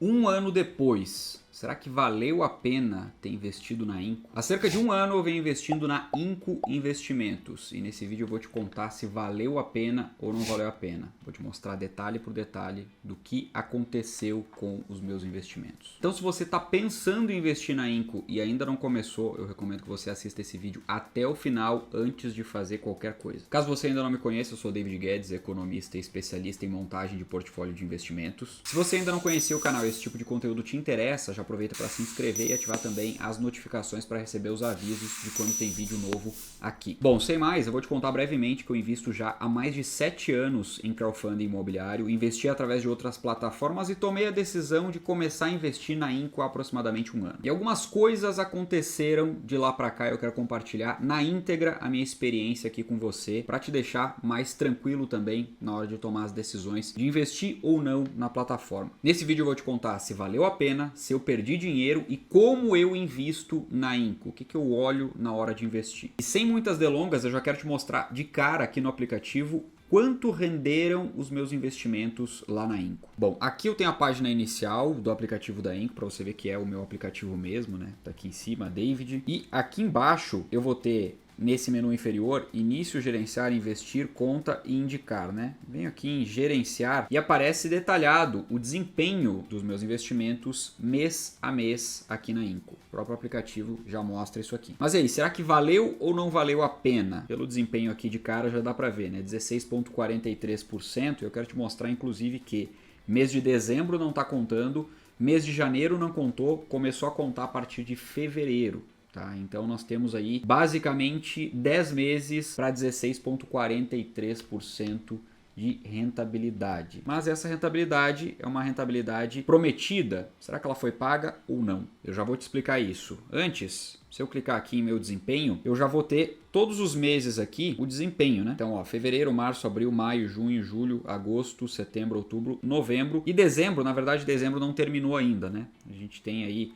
Um ano depois, será que valeu a pena ter investido na Inco? Há cerca de um ano eu venho investindo na Inco Investimentos e nesse vídeo eu vou te contar se valeu a pena ou não valeu a pena. Vou te mostrar detalhe por detalhe do que aconteceu com os meus investimentos. Então, se você está pensando em investir na Inco e ainda não começou, eu recomendo que você assista esse vídeo até o final antes de fazer qualquer coisa. Caso você ainda não me conheça, eu sou David Guedes, economista e especialista em montagem de portfólio de investimentos. Se você ainda não conheceu o canal e esse tipo de conteúdo te interessa, já aproveita para se inscrever e ativar também as notificações para receber os avisos de quando tem vídeo novo aqui. Bom, sem mais, eu vou te contar brevemente que eu invisto já há mais de 7 anos em crowdfunding imobiliário, investi através de outras plataformas e tomei a decisão de começar a investir na Inco há aproximadamente um ano. E algumas coisas aconteceram de lá para cá e eu quero compartilhar na íntegra a minha experiência aqui com você para te deixar mais tranquilo também na hora de tomar as decisões de investir ou não na plataforma. Nesse vídeo eu vou te contar se valeu a pena, se eu perdi dinheiro e como eu invisto na Inco, o que eu olho na hora de investir. E sem muitas delongas, eu já quero te mostrar de cara aqui no aplicativo quanto renderam os meus investimentos lá na Inco. Bom, aqui eu tenho a página inicial do aplicativo da Inco, para você ver que é o meu aplicativo mesmo, né? Tá aqui em cima, David. E aqui embaixo eu vou ter, nesse menu inferior, início, gerenciar, investir, conta e indicar, né? Venho aqui em gerenciar e aparece detalhado o desempenho dos meus investimentos mês a mês aqui na Inco. O próprio aplicativo já mostra isso aqui. Mas aí, será que valeu ou não valeu a pena? Pelo desempenho aqui de cara já dá para ver, né? 16,43%. Eu quero te mostrar, inclusive, que mês de dezembro não está contando, mês de janeiro não contou, começou a contar a partir de fevereiro. Tá? Então nós temos aí basicamente 10 meses para 16,43% de rentabilidade. Mas essa rentabilidade é uma rentabilidade prometida. Será que ela foi paga ou não? Eu já vou te explicar isso. Antes, se eu clicar aqui em meu desempenho, eu já vou ter todos os meses aqui o desempenho, né? Então, ó, fevereiro, março, abril, maio, junho, julho, agosto, setembro, outubro, novembro e dezembro. Na verdade, dezembro não terminou ainda, né? A gente tem aí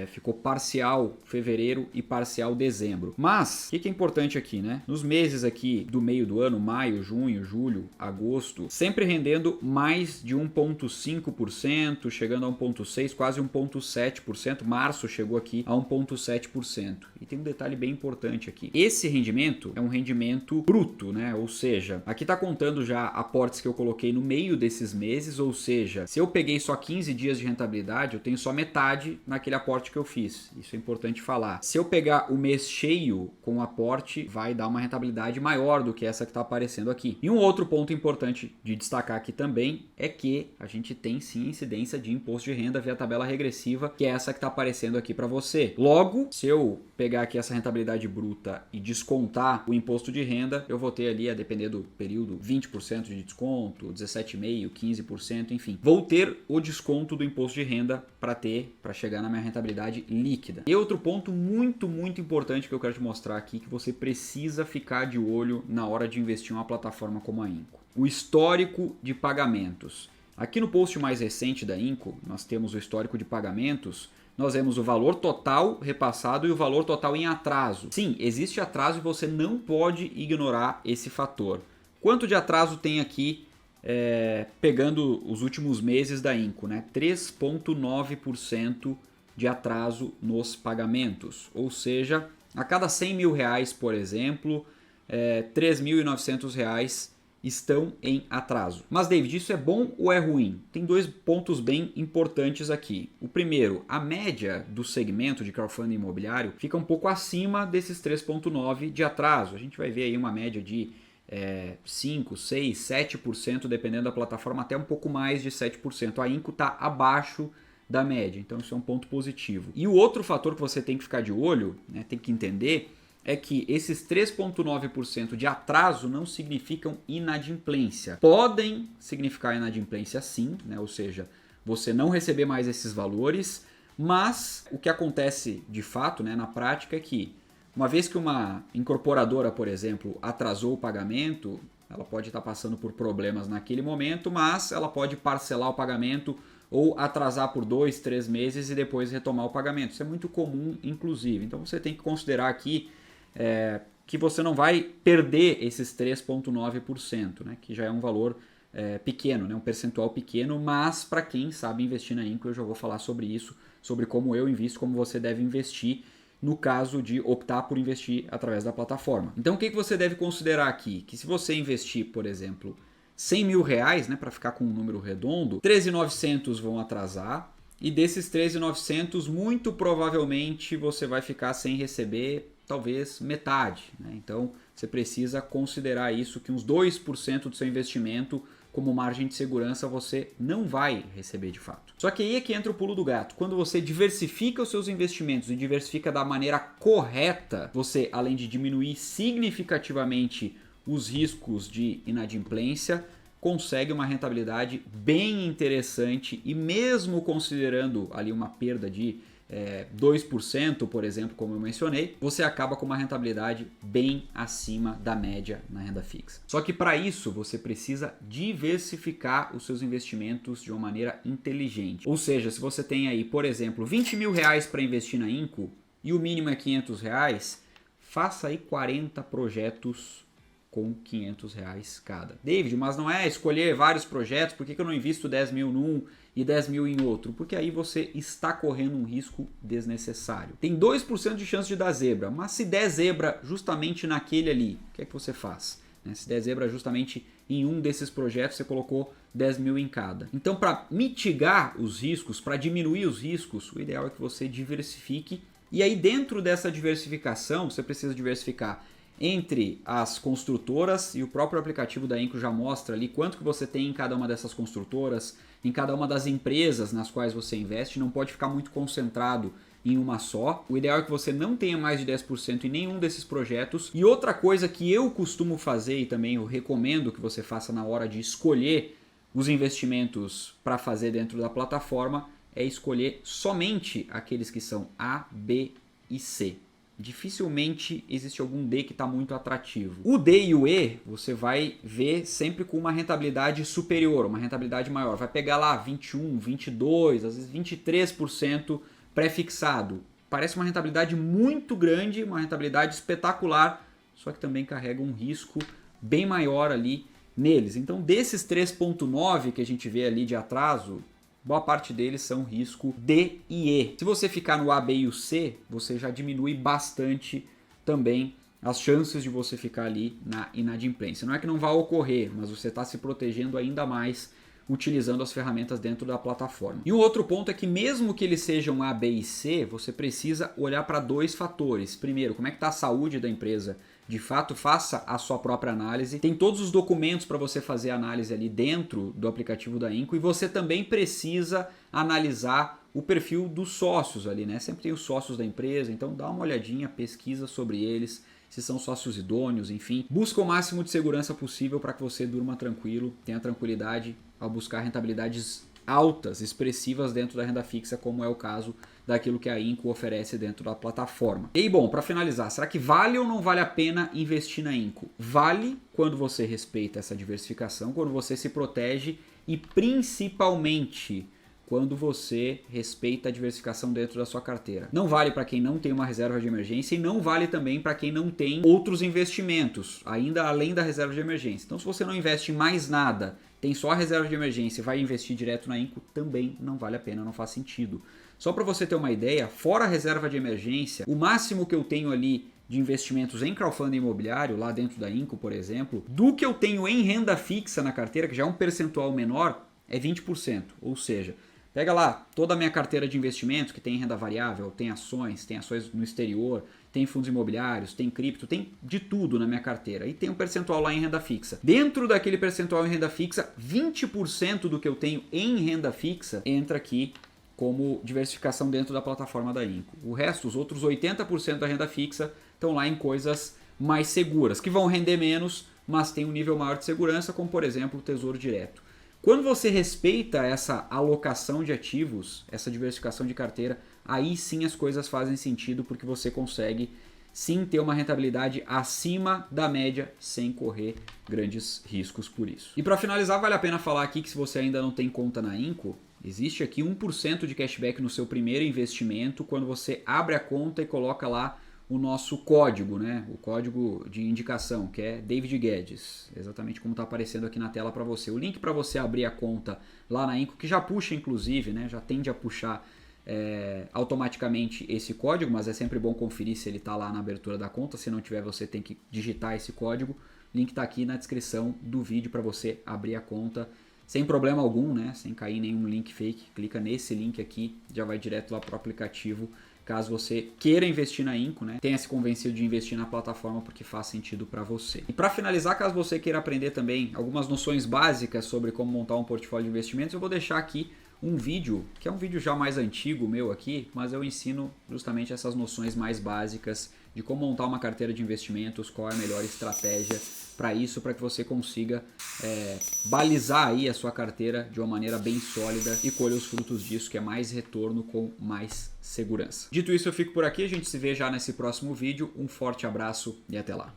ficou parcial fevereiro e parcial dezembro. Mas, o que é importante aqui, né? Nos meses aqui do meio do ano, maio, junho, julho, agosto, sempre rendendo mais de 1,5%, chegando a 1,6%, quase 1,7%. Março chegou aqui a 1,7%. E tem um detalhe bem importante aqui. Esse rendimento é um rendimento bruto, né? Ou seja, aqui está contando já aportes que eu coloquei no meio desses meses, ou seja, se eu peguei só 15 dias de rentabilidade, eu tenho só metade naquele aporte que eu fiz. Isso é importante falar. Se eu pegar o mês cheio com o aporte, vai dar uma rentabilidade maior do que essa que está aparecendo aqui. E um outro ponto importante de destacar aqui também é que a gente tem sim incidência de imposto de renda via tabela regressiva, que é essa que está aparecendo aqui para você. Logo, se eu pegar aqui essa rentabilidade bruta e descontar o imposto de renda, eu vou ter ali, a depender do período, 20% de desconto, 17,5%, 15%, enfim. Vou ter o desconto do imposto de renda para chegar na minha rentabilidade líquida. E outro ponto muito importante que eu quero te mostrar aqui, que você precisa ficar de olho na hora de investir em uma plataforma como a Inco. O histórico de pagamentos. Aqui no post mais recente da Inco, nós temos o histórico de pagamentos. Nós vemos o valor total repassado e o valor total em atraso. Sim, existe atraso e você não pode ignorar esse fator. Quanto de atraso tem aqui pegando os últimos meses da Inco, né? 3,9% de atraso nos pagamentos. Ou seja, a cada 100 mil reais, por exemplo, 3.900 reais estão em atraso. Mas, David, isso é bom ou é ruim? Tem dois pontos bem importantes aqui. O primeiro, a média do segmento de crowdfunding imobiliário fica um pouco acima desses 3,9% de atraso. A gente vai ver aí uma média de 5, 6, 7%, dependendo da plataforma, até um pouco mais de 7%. A Inco está abaixo da média, então isso é um ponto positivo. E o outro fator que você tem que ficar de olho, né, tem que entender, é que esses 3,9% de atraso não significam inadimplência. Podem significar inadimplência sim, né, ou seja, você não receber mais esses valores, mas o que acontece de fato, né, na prática é que uma vez que uma incorporadora, por exemplo, atrasou o pagamento, ela pode estar passando por problemas naquele momento, mas ela pode parcelar o pagamento ou atrasar por 2, 3 meses e depois retomar o pagamento. Isso é muito comum, inclusive. Então você tem que considerar aqui que você não vai perder esses 3,9%, né, que já é um valor pequeno, né? Um percentual pequeno, mas para quem sabe investir na Inco, eu já vou falar sobre isso, sobre como eu invisto, como você deve investir no caso de optar por investir através da plataforma. Então o que você deve considerar aqui? Que se você investir, por exemplo, 100 mil reais, né, para ficar com um número redondo, 13.900 vão atrasar, e desses 13.900, muito provavelmente você vai ficar sem receber talvez metade, né? Então você precisa considerar isso, que uns 2% do seu investimento como margem de segurança você não vai receber de fato. Só que aí é que entra o pulo do gato. Quando você diversifica os seus investimentos e diversifica da maneira correta, você, além de diminuir significativamente os riscos de inadimplência, consegue uma rentabilidade bem interessante, e mesmo considerando ali uma perda de 2%, por exemplo, como eu mencionei, você acaba com uma rentabilidade bem acima da média na renda fixa. Só que para isso você precisa diversificar os seus investimentos de uma maneira inteligente. Ou seja, se você tem aí, por exemplo, 20 mil reais para investir na Inco e o mínimo é 500 reais, faça aí 40 projetos com 500 reais cada. David, mas não é escolher vários projetos, por que eu não invisto 10 mil num e 10 mil em outro? Porque aí você está correndo um risco desnecessário. Tem 2% de chance de dar zebra, mas se der zebra justamente naquele ali, o que é que você faz? Se der zebra justamente em um desses projetos, você colocou 10 mil em cada. Então, para mitigar os riscos, para diminuir os riscos, o ideal é que você diversifique. E aí, dentro dessa diversificação, você precisa diversificar entre as construtoras, e o próprio aplicativo da Inco já mostra ali quanto que você tem em cada uma dessas construtoras, em cada uma das empresas nas quais você investe. Não pode ficar muito concentrado em uma só. O ideal é que você não tenha mais de 10% em nenhum desses projetos. E outra coisa que eu costumo fazer, e também eu recomendo que você faça na hora de escolher os investimentos para fazer dentro da plataforma, é escolher somente aqueles que são A, B e C. Dificilmente existe algum D que está muito atrativo. O D e o E você vai ver sempre com uma rentabilidade superior, uma rentabilidade maior. Vai pegar lá 21, 22, às vezes 23% pré-fixado. Parece uma rentabilidade muito grande, uma rentabilidade espetacular, só que também carrega um risco bem maior ali neles. Então, desses 3,9 que a gente vê ali de atraso, boa parte deles são risco D e E. Se você ficar no A, B e o C, você já diminui bastante também as chances de você ficar ali na inadimplência. Não é que não vá ocorrer, mas você está se protegendo ainda mais utilizando as ferramentas dentro da plataforma. E um outro ponto é que mesmo que eles sejam A, B e C, você precisa olhar para dois fatores. Primeiro, como é que está a saúde da empresa? De fato, faça a sua própria análise. Tem todos os documentos para você fazer a análise ali dentro do aplicativo da Inco, e você também precisa analisar o perfil dos sócios ali, né? Sempre tem os sócios da empresa, então dá uma olhadinha, pesquisa sobre eles, se são sócios idôneos, enfim. Busca o máximo de segurança possível para que você durma tranquilo, tenha tranquilidade ao buscar rentabilidades altas, expressivas dentro da renda fixa, como é o caso daquilo que a Inco oferece dentro da plataforma. E bom, para finalizar, será que vale ou não vale a pena investir na Inco? Vale quando você respeita essa diversificação, quando você se protege e principalmente quando você respeita a diversificação dentro da sua carteira. Não vale para quem não tem uma reserva de emergência e não vale também para quem não tem outros investimentos, ainda além da reserva de emergência. Então, se você não investe em mais nada, tem só a reserva de emergência e vai investir direto na Inco, também não vale a pena, não faz sentido. Só para você ter uma ideia, fora a reserva de emergência, o máximo que eu tenho ali de investimentos em crowdfunding imobiliário, lá dentro da Inco, por exemplo, do que eu tenho em renda fixa na carteira, que já é um percentual menor, é 20%. Ou seja, pega lá toda a minha carteira de investimentos, que tem renda variável, tem ações no exterior, tem fundos imobiliários, tem cripto, tem de tudo na minha carteira. E tem um percentual lá em renda fixa. Dentro daquele percentual em renda fixa, 20% do que eu tenho em renda fixa entra aqui como diversificação dentro da plataforma da Inco. O resto, os outros 80% da renda fixa, estão lá em coisas mais seguras, que vão render menos, mas tem um nível maior de segurança, como por exemplo o Tesouro Direto. Quando você respeita essa alocação de ativos, essa diversificação de carteira, aí sim as coisas fazem sentido, porque você consegue sim ter uma rentabilidade acima da média sem correr grandes riscos por isso. E para finalizar, vale a pena falar aqui que se você ainda não tem conta na Inco, existe aqui 1% de cashback no seu primeiro investimento quando você abre a conta e coloca lá o nosso código, né? O código de indicação, que é David Guedes, exatamente como está aparecendo aqui na tela para você. O link para você abrir a conta lá na Inco, que já puxa inclusive, né? Já tende a puxar automaticamente esse código, mas é sempre bom conferir se ele está lá na abertura da conta. Se não tiver, você tem que digitar esse código. O link está aqui na descrição do vídeo para você abrir a conta sem problema algum, né? Sem cair em nenhum link fake. Clica nesse link aqui, já vai direto lá para o aplicativo. Caso você queira investir na Inco, né? Tenha se convencido de investir na plataforma porque faz sentido para você. E para finalizar, caso você queira aprender também algumas noções básicas sobre como montar um portfólio de investimentos, eu vou deixar aqui um vídeo, que é um vídeo já mais antigo meu aqui, mas eu ensino justamente essas noções mais básicas de como montar uma carteira de investimentos, qual é a melhor estratégia para isso, para que você consiga balizar aí a sua carteira de uma maneira bem sólida e colher os frutos disso, que é mais retorno com mais segurança. Dito isso, eu fico por aqui, a gente se vê já nesse próximo vídeo. Um forte abraço e até lá.